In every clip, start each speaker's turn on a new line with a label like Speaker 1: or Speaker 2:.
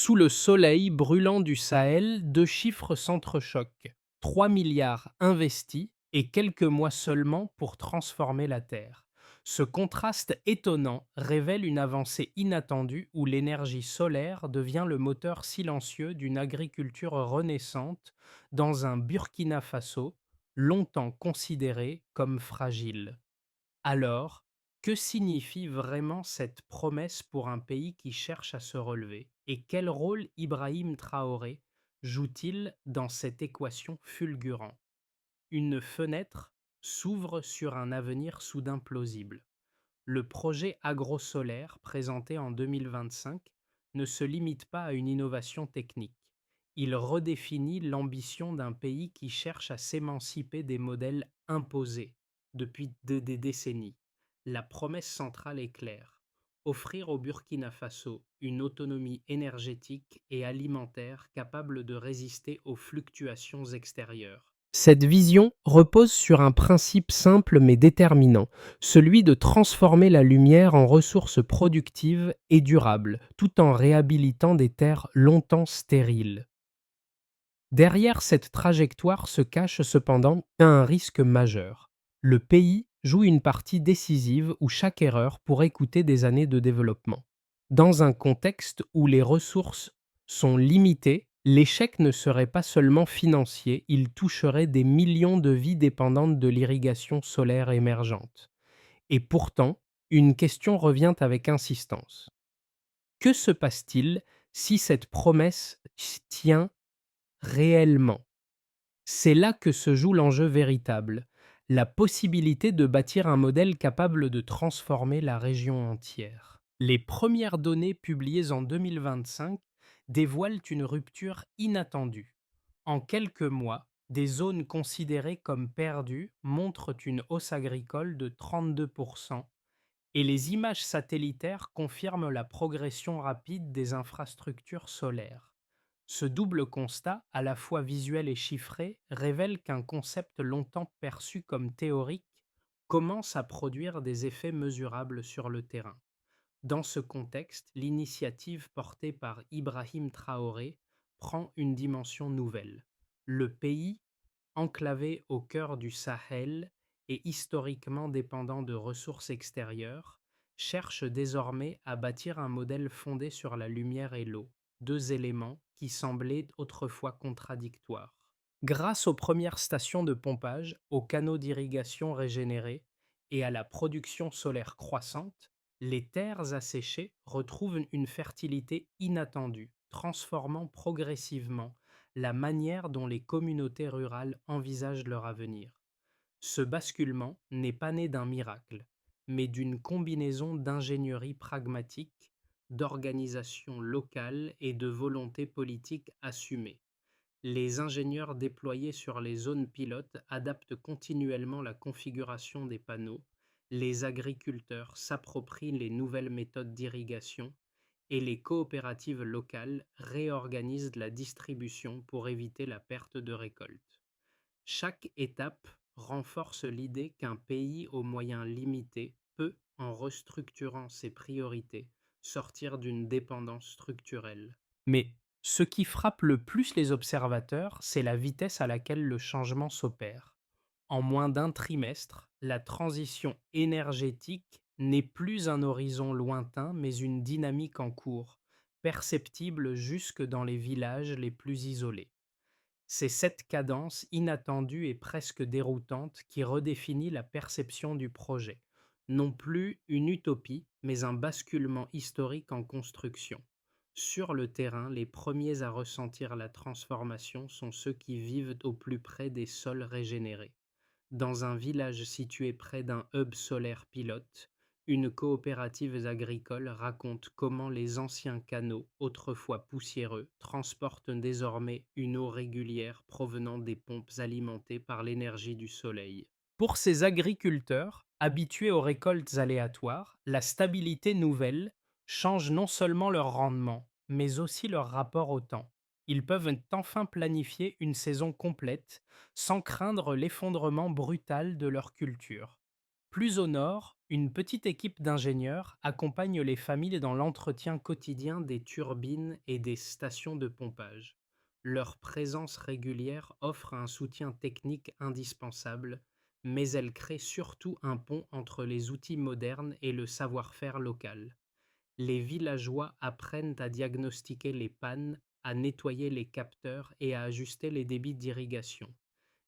Speaker 1: Sous le soleil brûlant du Sahel, deux chiffres s'entrechoquent. 3 milliards investis et quelques mois seulement pour transformer la Terre. Ce contraste étonnant révèle une avancée inattendue où l'énergie solaire devient le moteur silencieux d'une agriculture renaissante dans un Burkina Faso longtemps considéré comme fragile. Alors, que signifie vraiment cette promesse pour un pays qui cherche à se relever? Et quel rôle Ibrahim Traoré joue-t-il dans cette équation fulgurante? Une fenêtre s'ouvre sur un avenir soudain plausible. Le projet agrosolaire présenté en 2025 ne se limite pas à une innovation technique. Il redéfinit l'ambition d'un pays qui cherche à s'émanciper des modèles imposés depuis des décennies. La promesse centrale est claire: offrir au Burkina Faso une autonomie énergétique et alimentaire capable de résister aux fluctuations extérieures. Cette vision repose sur un principe simple mais déterminant, celui de transformer la lumière en ressource productive et durable, tout en réhabilitant des terres longtemps stériles. Derrière cette trajectoire se cache cependant un risque majeur. Le pays joue une partie décisive où chaque erreur pourrait coûter des années de développement. Dans un contexte où les ressources sont limitées, l'échec ne serait pas seulement financier, il toucherait des millions de vies dépendantes de l'irrigation solaire émergente. Et pourtant, une question revient avec insistance. Que se passe-t-il si cette promesse tient réellement? C'est là que se joue l'enjeu véritable, la possibilité de bâtir un modèle capable de transformer la région entière. Les premières données publiées en 2025 dévoilent une rupture inattendue. En quelques mois, des zones considérées comme perdues montrent une hausse agricole de 32%, et les images satellitaires confirment la progression rapide des infrastructures solaires. Ce double constat, à la fois visuel et chiffré, révèle qu'un concept longtemps perçu comme théorique commence à produire des effets mesurables sur le terrain. Dans ce contexte, l'initiative portée par Ibrahim Traoré prend une dimension nouvelle. Le pays, enclavé au cœur du Sahel et historiquement dépendant de ressources extérieures, cherche désormais à bâtir un modèle fondé sur la lumière et l'eau, deux éléments qui semblaient autrefois contradictoires. Grâce aux premières stations de pompage, aux canaux d'irrigation régénérés et à la production solaire croissante, les terres asséchées retrouvent une fertilité inattendue, transformant progressivement la manière dont les communautés rurales envisagent leur avenir. Ce basculement n'est pas né d'un miracle, mais d'une combinaison d'ingénierie pragmatique, d'organisation locale et de volonté politique assumée. Les ingénieurs déployés sur les zones pilotes adaptent continuellement la configuration des panneaux, les agriculteurs s'approprient les nouvelles méthodes d'irrigation et les coopératives locales réorganisent la distribution pour éviter la perte de récolte. Chaque étape renforce l'idée qu'un pays aux moyens limités peut, en restructurant ses priorités, sortir d'une dépendance structurelle. Mais ce qui frappe le plus les observateurs, c'est la vitesse à laquelle le changement s'opère. En moins d'un trimestre, la transition énergétique n'est plus un horizon lointain, mais une dynamique en cours, perceptible jusque dans les villages les plus isolés. C'est cette cadence inattendue et presque déroutante qui redéfinit la perception du projet. Non plus une utopie, mais un basculement historique en construction. Sur le terrain, les premiers à ressentir la transformation sont ceux qui vivent au plus près des sols régénérés. Dans un village situé près d'un hub solaire pilote, une coopérative agricole raconte comment les anciens canaux, autrefois poussiéreux, transportent désormais une eau régulière provenant des pompes alimentées par l'énergie du soleil. Pour ces agriculteurs, habitués aux récoltes aléatoires, la stabilité nouvelle change non seulement leur rendement, mais aussi leur rapport au temps. Ils peuvent enfin planifier une saison complète sans craindre l'effondrement brutal de leur culture. Plus au nord, Une petite équipe d'ingénieurs accompagne les familles dans l'entretien quotidien des turbines et des stations de pompage. Leur présence régulière offre un soutien technique indispensable, mais elle crée surtout un pont entre les outils modernes et le savoir-faire local. Les villageois apprennent à diagnostiquer les pannes, à nettoyer les capteurs et à ajuster les débits d'irrigation.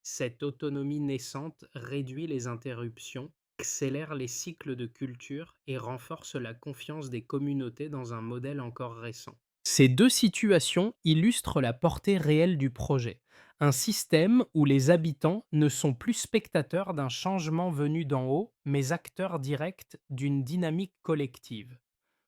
Speaker 1: Cette autonomie naissante réduit les interruptions, accélère les cycles de culture et renforce la confiance des communautés dans un modèle encore récent. Ces deux situations illustrent la portée réelle du projet, un système où les habitants ne sont plus spectateurs d'un changement venu d'en haut, mais acteurs directs d'une dynamique collective.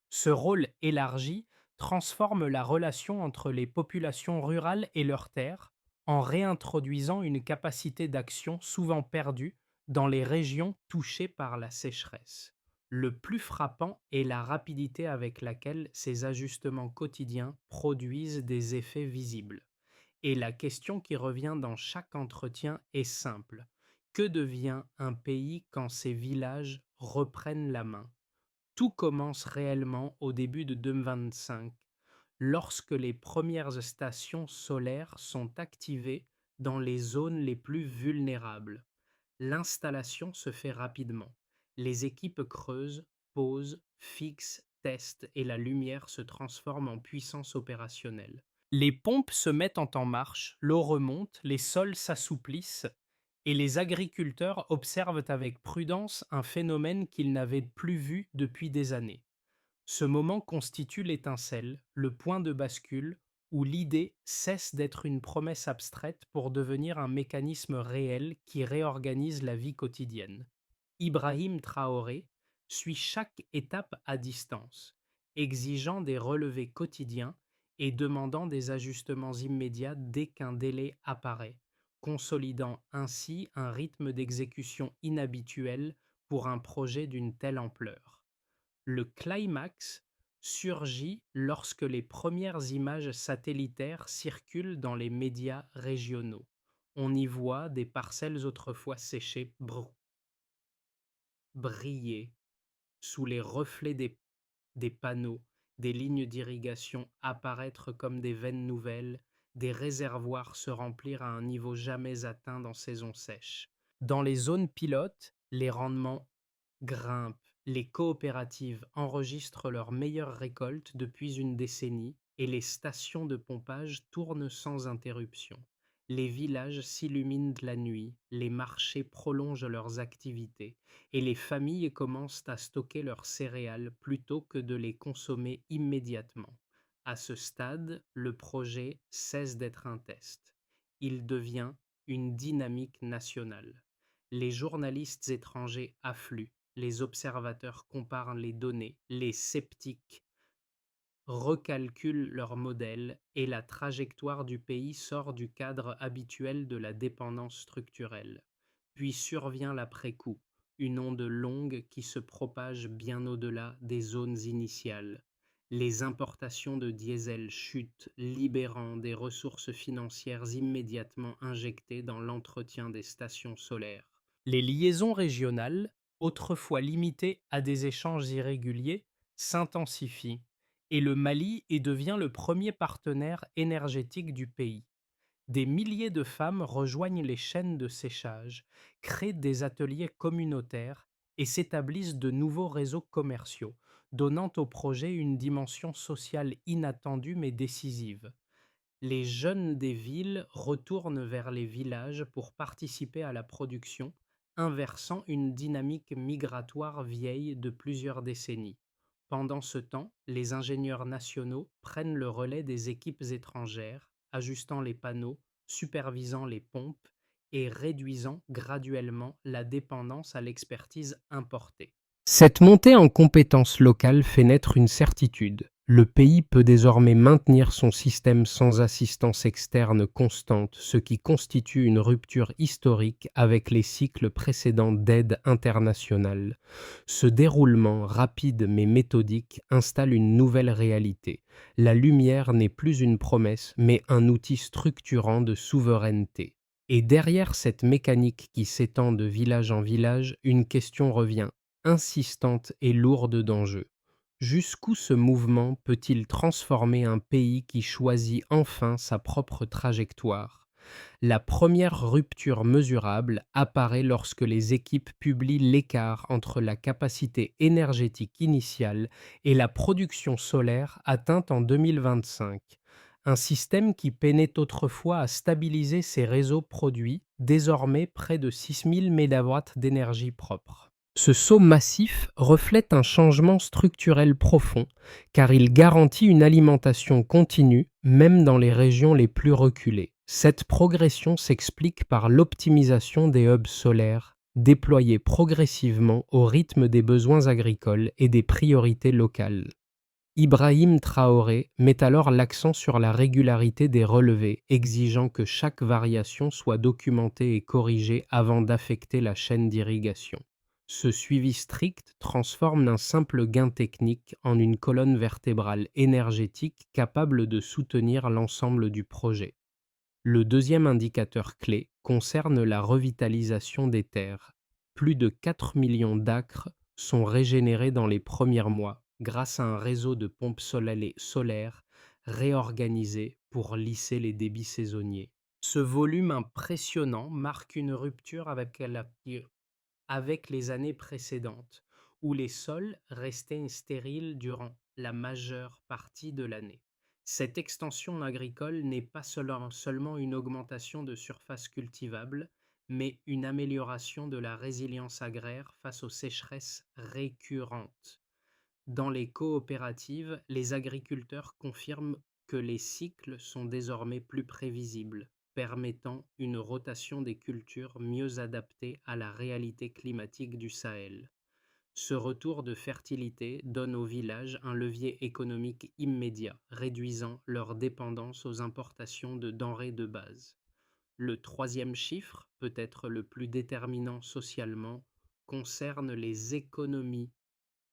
Speaker 1: Ce rôle élargi transforme la relation entre les populations rurales et leurs terres en réintroduisant une capacité d'action souvent perdue dans les régions touchées par la sécheresse. Le plus frappant est la rapidité avec laquelle ces ajustements quotidiens produisent des effets visibles. Et la question qui revient dans chaque entretien est simple. Que devient un pays quand ses villages reprennent la main? Tout commence réellement au début de 2025, lorsque les premières stations solaires sont activées dans les zones les plus vulnérables. L'installation se fait rapidement. Les équipes creusent, posent, fixent, testent et la lumière se transforme en puissance opérationnelle. Les pompes se mettent en marche, l'eau remonte, les sols s'assouplissent et les agriculteurs observent avec prudence un phénomène qu'ils n'avaient plus vu depuis des années. Ce moment constitue l'étincelle, le point de bascule, où l'idée cesse d'être une promesse abstraite pour devenir un mécanisme réel qui réorganise la vie quotidienne. Ibrahim Traoré suit chaque étape à distance, exigeant des relevés quotidiens et demandant des ajustements immédiats dès qu'un délai apparaît, consolidant ainsi un rythme d'exécution inhabituel pour un projet d'une telle ampleur. Le climax surgit lorsque les premières images satellitaires circulent dans les médias régionaux. On y voit des parcelles autrefois séchées briller sous les reflets des panneaux, des lignes d'irrigation apparaître comme des veines nouvelles, des réservoirs se remplir à un niveau jamais atteint dans saison sèche. Dans les zones pilotes, les rendements grimpent, les coopératives enregistrent leurs meilleures récoltes depuis une décennie et les stations de pompage tournent sans interruption. Les villages s'illuminent la nuit, les marchés prolongent leurs activités et les familles commencent à stocker leurs céréales plutôt que de les consommer immédiatement. À ce stade, le projet cesse d'être un test. Il devient une dynamique nationale. Les journalistes étrangers affluent, les observateurs comparent les données, les sceptiques recalculent leurs modèles et la trajectoire du pays sort du cadre habituel de la dépendance structurelle. Puis survient l'après-coup, une onde longue qui se propage bien au-delà des zones initiales. Les importations de diesel chutent, libérant des ressources financières immédiatement injectées dans l'entretien des stations solaires. Les liaisons régionales, autrefois limitées à des échanges irréguliers, s'intensifient et le Mali y devient le premier partenaire énergétique du pays. Des milliers de femmes rejoignent les chaînes de séchage, créent des ateliers communautaires et s'établissent de nouveaux réseaux commerciaux, donnant au projet une dimension sociale inattendue mais décisive. Les jeunes des villes retournent vers les villages pour participer à la production, inversant une dynamique migratoire vieille de plusieurs décennies. Pendant ce temps, les ingénieurs nationaux prennent le relais des équipes étrangères, ajustant les panneaux, supervisant les pompes et réduisant graduellement la dépendance à l'expertise importée. Cette montée en compétences locales fait naître une certitude. Le pays peut désormais maintenir son système sans assistance externe constante, ce qui constitue une rupture historique avec les cycles précédents d'aide internationale. Ce déroulement rapide mais méthodique installe une nouvelle réalité. La lumière n'est plus une promesse, mais un outil structurant de souveraineté. Et derrière cette mécanique qui s'étend de village en village, une question revient. insistante et lourde d'enjeux. Jusqu'où ce mouvement peut-il transformer un pays qui choisit enfin sa propre trajectoire? La première rupture mesurable apparaît lorsque les équipes publient l'écart entre la capacité énergétique initiale et la production solaire atteinte en 2025. Un système qui peinait autrefois à stabiliser ses réseaux produit désormais près de 6000 MW d'énergie propre. Ce saut massif reflète un changement structurel profond, car il garantit une alimentation continue, même dans les régions les plus reculées. Cette progression s'explique par l'optimisation des hubs solaires, déployés progressivement au rythme des besoins agricoles et des priorités locales. Ibrahim Traoré met alors l'accent sur la régularité des relevés, exigeant que chaque variation soit documentée et corrigée avant d'affecter la chaîne d'irrigation. Ce suivi strict transforme un simple gain technique en une colonne vertébrale énergétique capable de soutenir l'ensemble du projet. Le deuxième indicateur clé concerne la revitalisation des terres. Plus de 4 millions d'acres sont régénérés dans les premiers mois grâce à un réseau de pompes solaires réorganisé pour lisser les débits saisonniers. Ce volume impressionnant marque une rupture avec les années précédentes, où les sols restaient stériles durant la majeure partie de l'année. Cette extension agricole n'est pas seulement une augmentation de surface cultivable, mais une amélioration de la résilience agraire face aux sécheresses récurrentes. Dans les coopératives, les agriculteurs confirment que les cycles sont désormais plus prévisibles, permettant une rotation des cultures mieux adaptée à la réalité climatique du Sahel. Ce retour de fertilité donne aux villages un levier économique immédiat, réduisant leur dépendance aux importations de denrées de base. Le troisième chiffre, peut-être le plus déterminant socialement, concerne les économies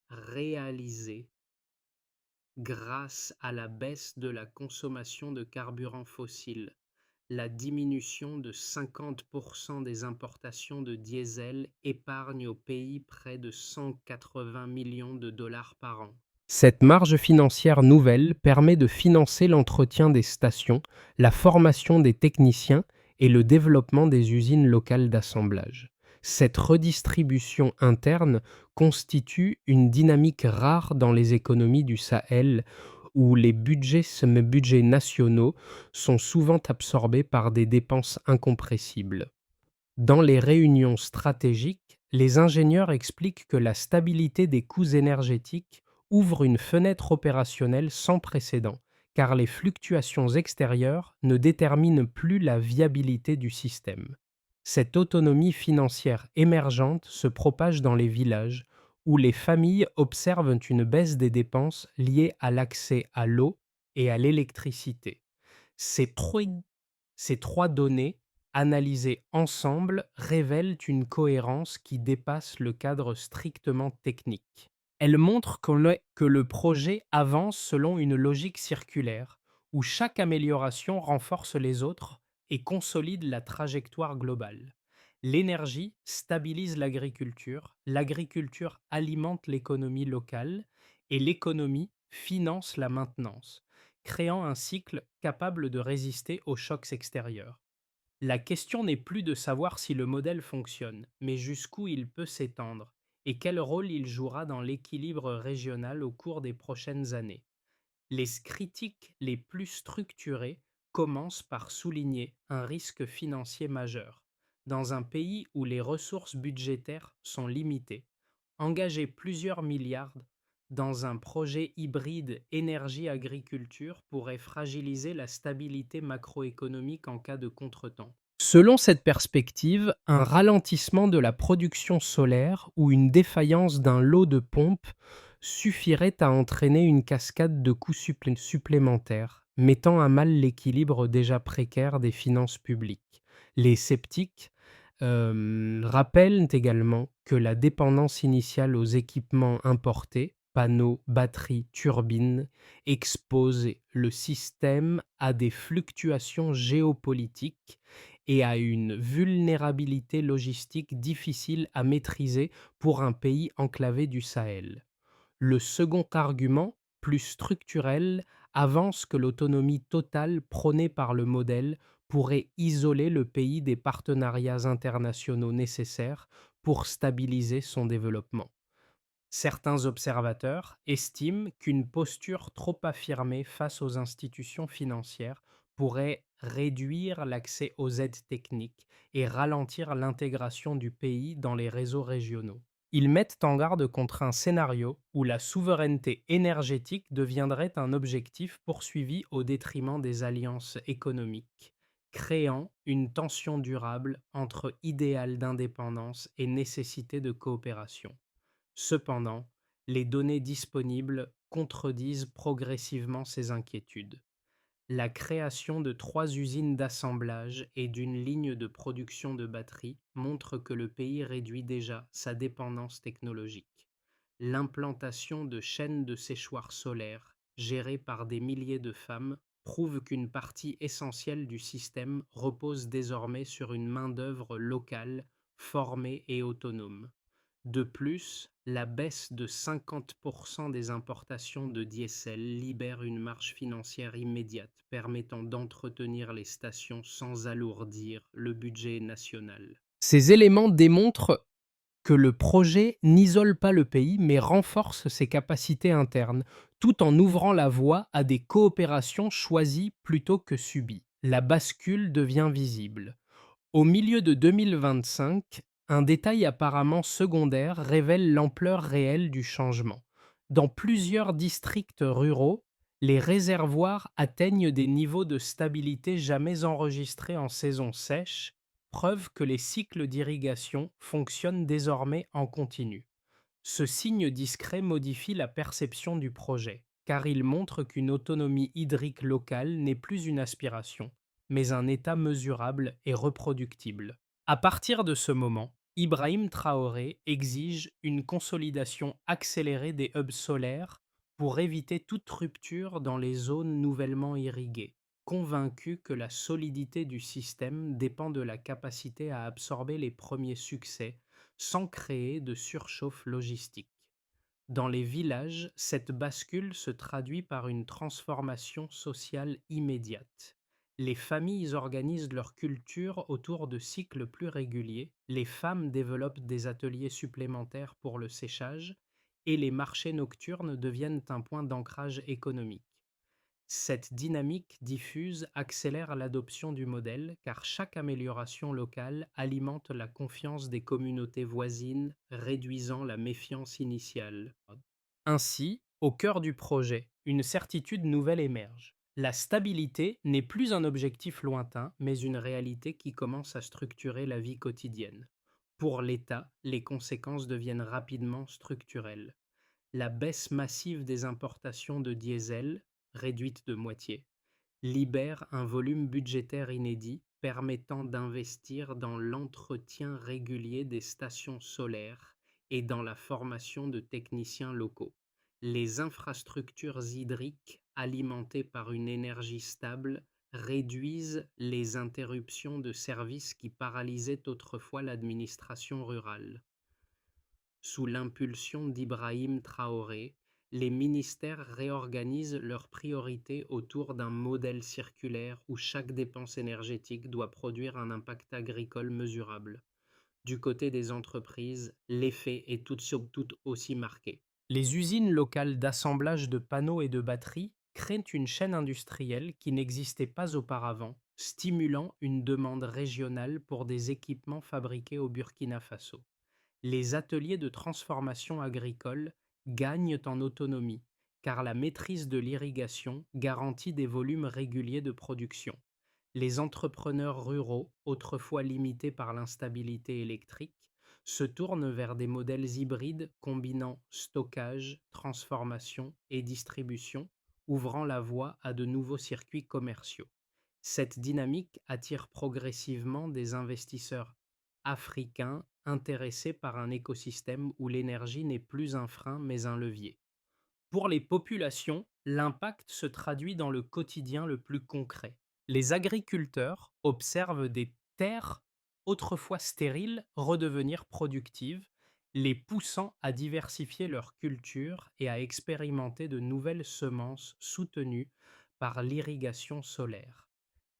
Speaker 1: réalisées grâce à la baisse de la consommation de carburants fossiles, la diminution de 50% des importations de diesel épargne au pays près de 180 millions de dollars par an. Cette marge financière nouvelle permet de financer l'entretien des stations, la formation des techniciens et le développement des usines locales d'assemblage. Cette redistribution interne constitue une dynamique rare dans les économies du Sahel où les budgets nationaux sont souvent absorbés par des dépenses incompressibles. Dans les réunions stratégiques, les ingénieurs expliquent que la stabilité des coûts énergétiques ouvre une fenêtre opérationnelle sans précédent, car les fluctuations extérieures ne déterminent plus la viabilité du système. Cette autonomie financière émergente se propage dans les villages, où les familles observent une baisse des dépenses liées à l'accès à l'eau et à l'électricité. Ces trois, ces trois données, analysées ensemble, révèlent une cohérence qui dépasse le cadre strictement technique. Elles montrent que le projet avance selon une logique circulaire, où chaque amélioration renforce les autres et consolide la trajectoire globale. L'énergie stabilise l'agriculture alimente l'économie locale et l'économie finance la maintenance, créant un cycle capable de résister aux chocs extérieurs. La question n'est plus de savoir si le modèle fonctionne, mais jusqu'où il peut s'étendre et quel rôle il jouera dans l'équilibre régional au cours des prochaines années. Les critiques les plus structurées commencent par souligner un risque financier majeur. Dans un pays où les ressources budgétaires sont limitées, engager plusieurs milliards dans un projet hybride énergie-agriculture pourrait fragiliser la stabilité macroéconomique en cas de contretemps. Selon cette perspective, un ralentissement de la production solaire ou une défaillance d'un lot de pompes suffirait à entraîner une cascade de coûts supplémentaires, mettant à mal l'équilibre déjà précaire des finances publiques. Les sceptiques rappellent également que la dépendance initiale aux équipements importés, panneaux, batteries, turbines, expose le système à des fluctuations géopolitiques et à une vulnérabilité logistique difficile à maîtriser pour un pays enclavé du Sahel. Le second argument, plus structurel, avance que l'autonomie totale prônée par le modèle pourrait isoler le pays des partenariats internationaux nécessaires pour stabiliser son développement. Certains observateurs estiment qu'une posture trop affirmée face aux institutions financières pourrait réduire l'accès aux aides techniques et ralentir l'intégration du pays dans les réseaux régionaux. Ils mettent en garde contre un scénario où la souveraineté énergétique deviendrait un objectif poursuivi au détriment des alliances économiques, créant une tension durable entre idéal d'indépendance et nécessité de coopération. Cependant, les données disponibles contredisent progressivement ces inquiétudes. La création de 3 usines d'assemblage et d'une ligne de production de batteries montre que le pays réduit déjà sa dépendance technologique. L'implantation de chaînes de séchoirs solaires, gérées par des milliers de femmes, prouve qu'une partie essentielle du système repose désormais sur une main-d'œuvre locale, formée et autonome. De plus, la baisse de 50% des importations de diesel libère une marge financière immédiate permettant d'entretenir les stations sans alourdir le budget national. Ces éléments démontrent que le projet n'isole pas le pays mais renforce ses capacités internes, tout en ouvrant la voie à des coopérations choisies plutôt que subies. La bascule devient visible. Au milieu de 2025, un détail apparemment secondaire révèle l'ampleur réelle du changement. Dans plusieurs districts ruraux, les réservoirs atteignent des niveaux de stabilité jamais enregistrés en saison sèche, preuve que les cycles d'irrigation fonctionnent désormais en continu. Ce signe discret modifie la perception du projet, car il montre qu'une autonomie hydrique locale n'est plus une aspiration, mais un état mesurable et reproductible. À partir de ce moment, Ibrahim Traoré exige une consolidation accélérée des hubs solaires pour éviter toute rupture dans les zones nouvellement irriguées, convaincu que la solidité du système dépend de la capacité à absorber les premiers succès sans créer de surchauffe logistique. Dans les villages, cette bascule se traduit par une transformation sociale immédiate. Les familles organisent leur culture autour de cycles plus réguliers, les femmes développent des ateliers supplémentaires pour le séchage, et les marchés nocturnes deviennent un point d'ancrage économique. Cette dynamique diffuse accélère l'adoption du modèle car chaque amélioration locale alimente la confiance des communautés voisines, réduisant la méfiance initiale. Ainsi, au cœur du projet, une certitude nouvelle émerge. La stabilité n'est plus un objectif lointain, mais une réalité qui commence à structurer la vie quotidienne. Pour l'État, les conséquences deviennent rapidement structurelles. La baisse massive des importations de diesel, réduite de moitié, libère un volume budgétaire inédit permettant d'investir dans l'entretien régulier des stations solaires et dans la formation de techniciens locaux. Les infrastructures hydriques alimentées par une énergie stable réduisent les interruptions de services qui paralysaient autrefois l'administration rurale. Sous l'impulsion d'Ibrahim Traoré, les ministères réorganisent leurs priorités autour d'un modèle circulaire où chaque dépense énergétique doit produire un impact agricole mesurable. Du côté des entreprises, l'effet est tout aussi marqué. Les usines locales d'assemblage de panneaux et de batteries créent une chaîne industrielle qui n'existait pas auparavant, stimulant une demande régionale pour des équipements fabriqués au Burkina Faso. Les ateliers de transformation agricole gagnent en autonomie, car la maîtrise de l'irrigation garantit des volumes réguliers de production. Les entrepreneurs ruraux, autrefois limités par l'instabilité électrique, se tournent vers des modèles hybrides combinant stockage, transformation et distribution, ouvrant la voie à de nouveaux circuits commerciaux. Cette dynamique attire progressivement des investisseurs africains intéressés par un écosystème où l'énergie n'est plus un frein mais un levier. Pour les populations, l'impact se traduit dans le quotidien le plus concret. Les agriculteurs observent des terres autrefois stériles redevenir productives, les poussant à diversifier leur culture et à expérimenter de nouvelles semences soutenues par l'irrigation solaire.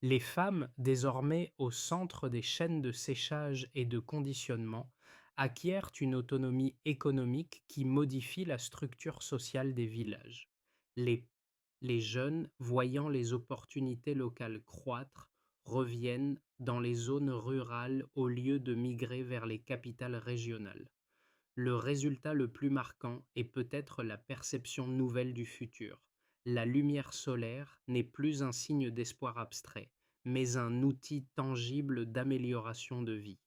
Speaker 1: Les femmes, désormais au centre des chaînes de séchage et de conditionnement, acquièrent une autonomie économique qui modifie la structure sociale des villages. Les, les jeunes, voyant les opportunités locales croître, reviennent dans les zones rurales au lieu de migrer vers les capitales régionales. Le résultat le plus marquant est peut-être la perception nouvelle du futur. La lumière solaire n'est plus un signe d'espoir abstrait, mais un outil tangible d'amélioration de vie.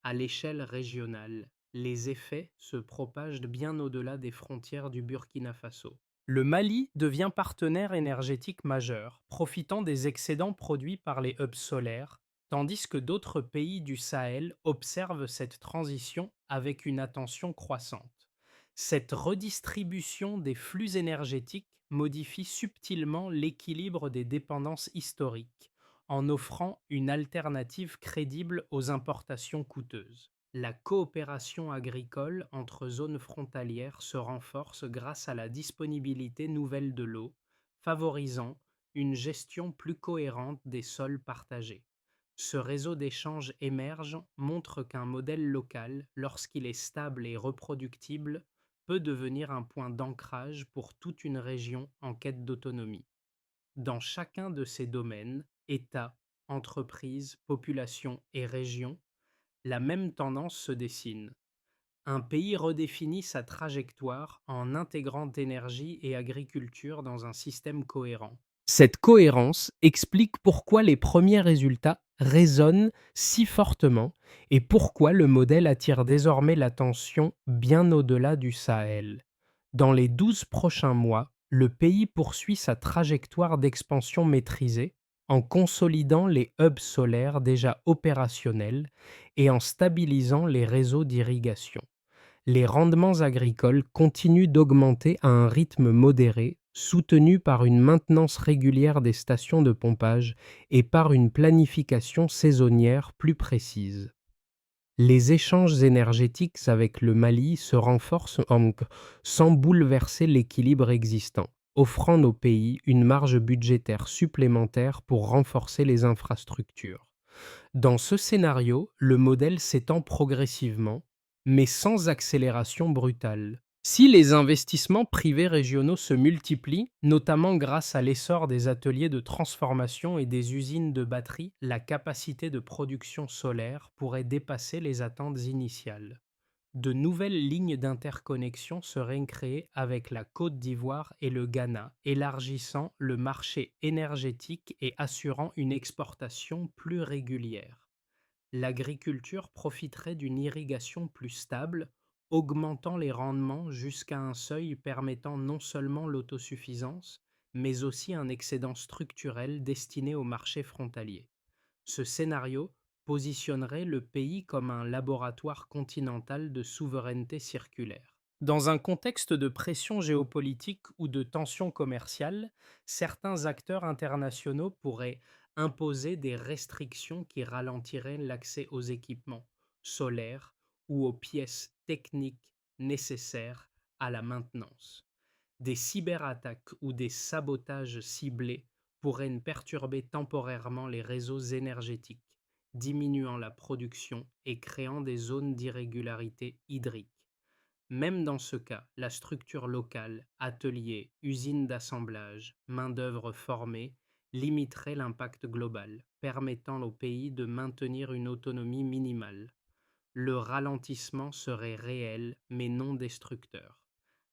Speaker 1: À l'échelle régionale, les effets se propagent bien au-delà des frontières du Burkina Faso. Le Mali devient partenaire énergétique majeur, profitant des excédents produits par les hubs solaires, tandis que d'autres pays du Sahel observent cette transition avec une attention croissante. Cette redistribution des flux énergétiques modifie subtilement l'équilibre des dépendances historiques, en offrant une alternative crédible aux importations coûteuses. La coopération agricole entre zones frontalières se renforce grâce à la disponibilité nouvelle de l'eau, favorisant une gestion plus cohérente des sols partagés. Ce réseau d'échanges émerge montre qu'un modèle local, lorsqu'il est stable et reproductible, peut devenir un point d'ancrage pour toute une région en quête d'autonomie. Dans chacun de ces domaines, État, entreprises, population et région, la même tendance se dessine. Un pays redéfinit sa trajectoire en intégrant énergie et agriculture dans un système cohérent. Cette cohérence explique pourquoi les premiers résultats résonnent si fortement et pourquoi le modèle attire désormais l'attention bien au-delà du Sahel. Dans les 12 prochains mois, le pays poursuit sa trajectoire d'expansion maîtrisée en consolidant les hubs solaires déjà opérationnels et en stabilisant les réseaux d'irrigation. Les rendements agricoles continuent d'augmenter à un rythme modéré, soutenu par une maintenance régulière des stations de pompage et par une planification saisonnière plus précise. Les échanges énergétiques avec le Mali se renforcent sans bouleverser l'équilibre existant, offrant au pays une marge budgétaire supplémentaire pour renforcer les infrastructures. Dans ce scénario, le modèle s'étend progressivement, mais sans accélération brutale. Si les investissements privés régionaux se multiplient, notamment grâce à l'essor des ateliers de transformation et des usines de batteries, la capacité de production solaire pourrait dépasser les attentes initiales. De nouvelles lignes d'interconnexion seraient créées avec la Côte d'Ivoire et le Ghana, élargissant le marché énergétique et assurant une exportation plus régulière. L'agriculture profiterait d'une irrigation plus stable, augmentant les rendements jusqu'à un seuil permettant non seulement l'autosuffisance, mais aussi un excédent structurel destiné au marché frontalier. Ce scénario positionnerait le pays comme un laboratoire continental de souveraineté circulaire. Dans un contexte de pression géopolitique ou de tensions commerciales, certains acteurs internationaux pourraient imposer des restrictions qui ralentiraient l'accès aux équipements solaires ou aux pièces techniques nécessaires à la maintenance. Des cyberattaques ou des sabotages ciblés pourraient perturber temporairement les réseaux énergétiques, diminuant la production et créant des zones d'irrégularité hydrique. Même dans ce cas, la structure locale, ateliers, usines d'assemblage, main-d'œuvre formée, limiterait l'impact global, permettant au pays de maintenir une autonomie minimale. Le ralentissement serait réel mais non destructeur.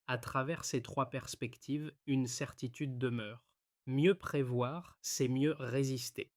Speaker 1: À travers ces trois perspectives, une certitude demeure. Mieux prévoir, c'est mieux résister.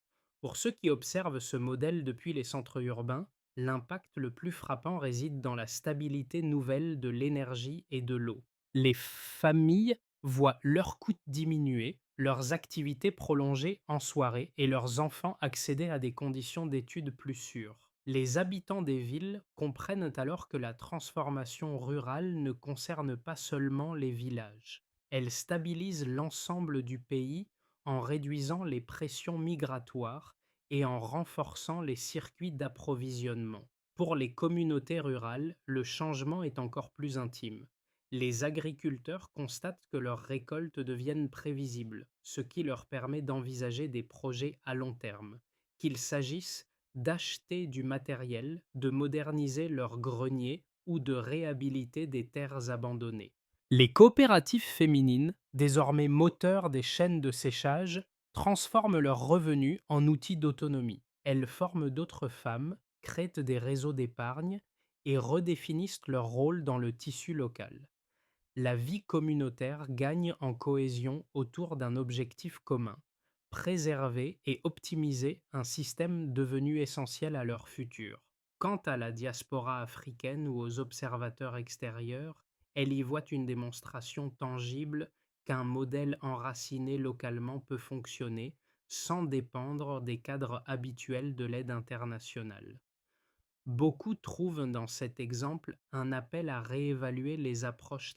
Speaker 1: Pour ceux qui observent ce modèle depuis les centres urbains, l'impact le plus frappant réside dans la stabilité nouvelle de l'énergie et de l'eau. Les familles voient leurs coûts diminuer, leurs activités prolongées en soirée et leurs enfants accéder à des conditions d'études plus sûres. Les habitants des villes comprennent alors que la transformation rurale ne concerne pas seulement les villages. Elle stabilise l'ensemble du pays en réduisant les pressions migratoires et en renforçant les circuits d'approvisionnement. Pour les communautés rurales, le changement est encore plus intime. Les agriculteurs constatent que leurs récoltes deviennent prévisibles, ce qui leur permet d'envisager des projets à long terme, qu'il s'agisse d'acheter du matériel, de moderniser leurs greniers ou de réhabiliter des terres abandonnées. Les coopératives féminines, désormais moteurs des chaînes de séchage, transforment leurs revenus en outils d'autonomie. Elles forment d'autres femmes, créent des réseaux d'épargne et redéfinissent leur rôle dans le tissu local. La vie communautaire gagne en cohésion autour d'un objectif commun: préserver et optimiser un système devenu essentiel à leur futur. Quant à la diaspora africaine ou aux observateurs extérieurs, elle y voit une démonstration tangible qu'un modèle enraciné localement peut fonctionner sans dépendre des cadres habituels de l'aide internationale. Beaucoup trouvent dans cet exemple un appel à réévaluer les approches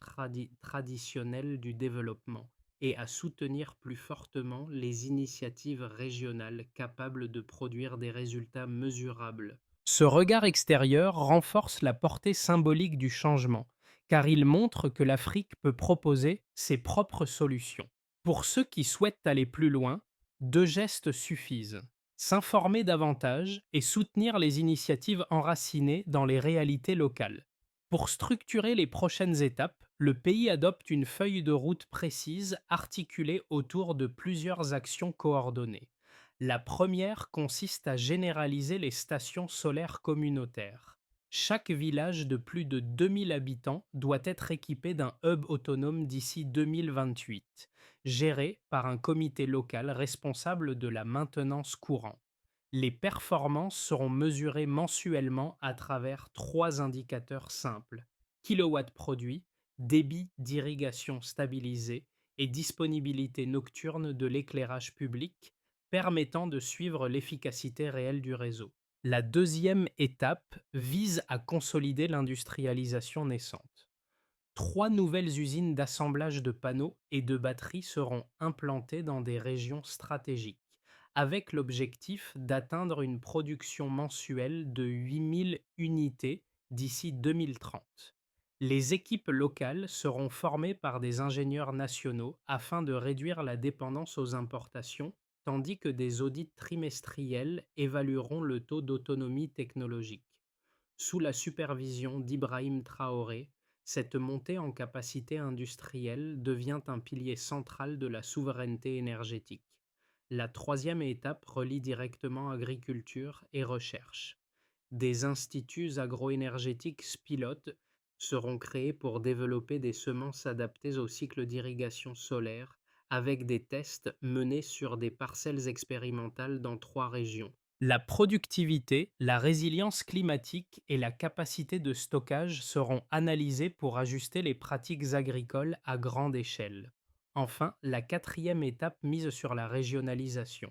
Speaker 1: traditionnelles du développement et à soutenir plus fortement les initiatives régionales capables de produire des résultats mesurables. Ce regard extérieur renforce la portée symbolique du changement, car il montre que l'Afrique peut proposer ses propres solutions. Pour ceux qui souhaitent aller plus loin, deux gestes suffisent: s'informer davantage et soutenir les initiatives enracinées dans les réalités locales. Pour structurer les prochaines étapes, le pays adopte une feuille de route précise articulée autour de plusieurs actions coordonnées. La première consiste à généraliser les stations solaires communautaires. Chaque village de plus de 2000 habitants doit être équipé d'un hub autonome d'ici 2028, géré par un comité local responsable de la maintenance courante. Les performances seront mesurées mensuellement à travers trois indicateurs simples: kilowatts produits, débit d'irrigation stabilisé et disponibilité nocturne de l'éclairage public, permettant de suivre l'efficacité réelle du réseau. La deuxième étape vise à consolider l'industrialisation naissante. Trois nouvelles usines d'assemblage de panneaux et de batteries seront implantées dans des régions stratégiques, avec l'objectif d'atteindre une production mensuelle de 8000 unités d'ici 2030. Les équipes locales seront formées par des ingénieurs nationaux afin de réduire la dépendance aux importations, tandis que des audits trimestriels évalueront le taux d'autonomie technologique. Sous la supervision d'Ibrahim Traoré, cette montée en capacité industrielle devient un pilier central de la souveraineté énergétique. La troisième étape relie directement agriculture et recherche. Des instituts agroénergétiques pilotes seront créés pour développer des semences adaptées au cycle d'irrigation solaire, avec des tests menés sur des parcelles expérimentales dans trois régions. La productivité, la résilience climatique et la capacité de stockage seront analysées pour ajuster les pratiques agricoles à grande échelle. Enfin, la quatrième étape mise sur la régionalisation.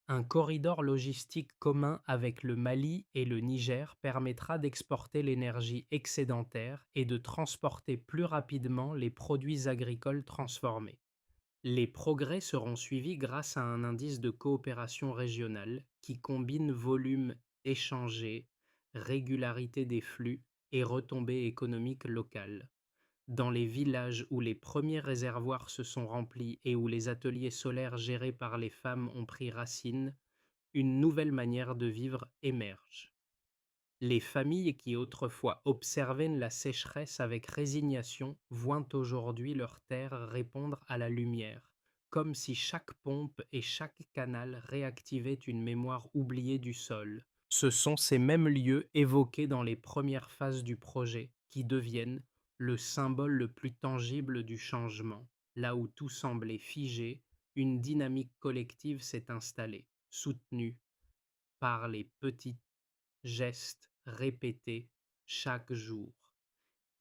Speaker 1: Un corridor logistique commun avec le Mali et le Niger permettra d'exporter l'énergie excédentaire et de transporter plus rapidement les produits agricoles transformés. Les progrès seront suivis grâce à un indice de coopération régionale qui combine volume échangé, régularité des flux et retombées économiques locales. Dans les villages où les premiers réservoirs se sont remplis et où les ateliers solaires gérés par les femmes ont pris racine, une nouvelle manière de vivre émerge. Les familles qui autrefois observaient la sécheresse avec résignation voient aujourd'hui leurs terres répondre à la lumière, comme si chaque pompe et chaque canal réactivait une mémoire oubliée du sol. Ce sont ces mêmes lieux évoqués dans les premières phases du projet qui deviennent le symbole le plus tangible du changement. Là où tout semblait figé, une dynamique collective s'est installée, soutenue par les petits gestes répétés chaque jour.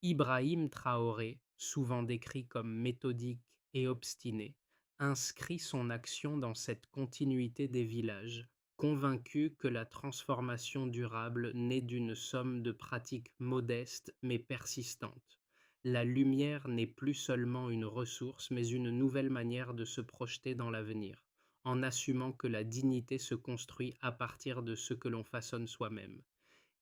Speaker 1: Ibrahim Traoré, souvent décrit comme méthodique et obstiné, inscrit son action dans cette continuité des villages, convaincu que la transformation durable naît d'une somme de pratiques modestes mais persistantes. La lumière n'est plus seulement une ressource, mais une nouvelle manière de se projeter dans l'avenir. en assumant que la dignité se construit à partir de ce que l'on façonne soi-même.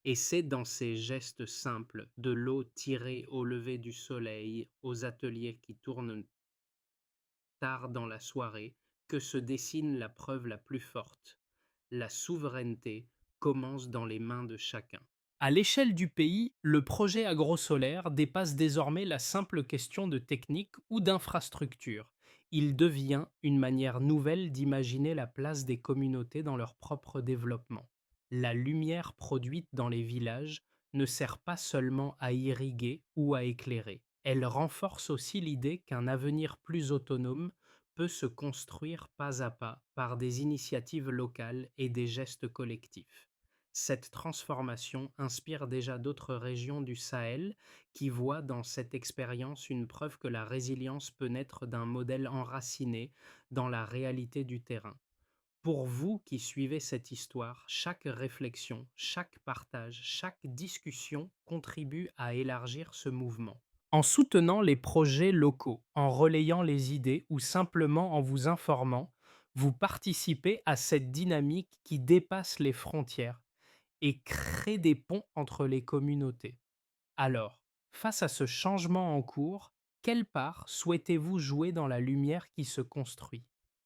Speaker 1: Et c'est dans ces gestes simples, de l'eau tirée au lever du soleil, aux ateliers qui tournent tard dans la soirée, que se dessine la preuve la plus forte. La souveraineté commence dans les mains de chacun. À l'échelle du pays, le projet agrosolaire dépasse désormais la simple question de technique ou d'infrastructure. Il devient une manière nouvelle d'imaginer la place des communautés dans leur propre développement. La lumière produite dans les villages ne sert pas seulement à irriguer ou à éclairer. Elle renforce aussi l'idée qu'un avenir plus autonome peut se construire pas à pas par des initiatives locales et des gestes collectifs. Cette transformation inspire déjà d'autres régions du Sahel qui voient dans cette expérience une preuve que la résilience peut naître d'un modèle enraciné dans la réalité du terrain. Pour vous qui suivez cette histoire, chaque réflexion, chaque partage, chaque discussion contribue à élargir ce mouvement. En soutenant les projets locaux, en relayant les idées ou simplement en vous informant, vous participez à cette dynamique qui dépasse les frontières et crée des ponts entre les communautés. Alors, face à ce changement en cours, quelle part souhaitez-vous jouer dans la lumière qui se construit?